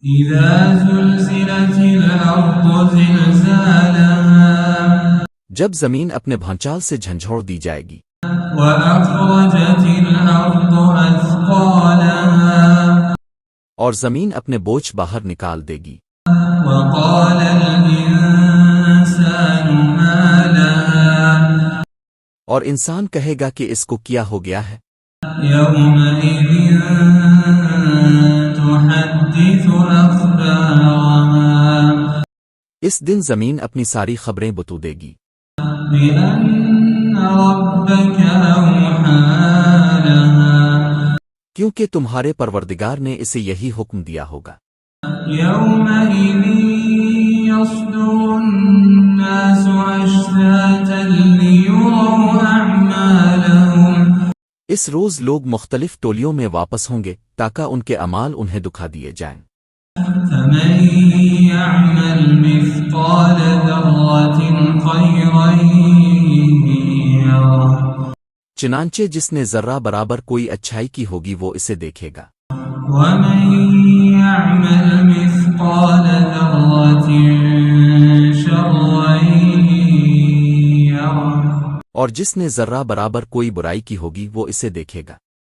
إذا زلزلت الأرض زلزالها جب زمین اپنے بھونچال سے جھنجھوڑ دی جائے گی، وأخرجت الأرض أثقالها اور زمین اپنے بوجھ باہر نکال دے گی، وقال الإنسان ما لها اور انسان کہے گا کہ اس کو کیا ہو گیا ہے۔ يومئذ تحدث أخبارها اس دن زمین اپنی ساری خبریں بتو دے گی، بأن ربك أوحى لها کیونکہ تمہارے پروردگار نے اسے یہی حکم دیا ہوگا۔ يومئذ يصدر الناس أشتاتا ليروا أعمالهم اس روز لوگ مختلف ٹولیوں میں واپس ہوں گے تاکہ ان کے اعمال انہیں دکھا دیے جائیں۔ فمن يعمل مثقال ذرة خيرا يره چنانچہ جس نے ذرہ برابر کوئی اچھائی کی ہوگی وہ اسے دیکھے گا، ومن يعمل مثقال ذرة شرا يره اور جس نے ذرہ برابر کوئی برائی کی ہوگی وہ اسے دیکھے گا۔